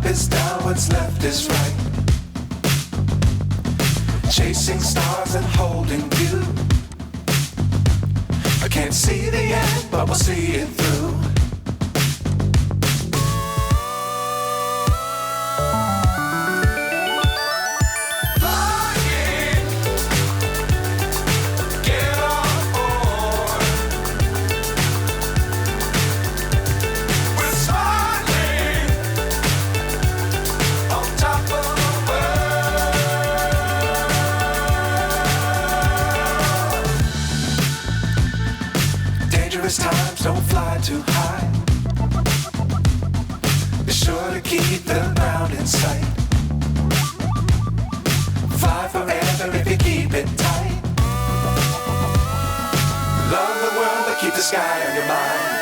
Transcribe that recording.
is down, what's left is right. Chasing stars and holding you. I can't see the end, but we'll see it through. Times don't fly too high. Be sure to keep the ground in sight. Fly forever if you keep it tight. Love the world, but keep the sky on your mind.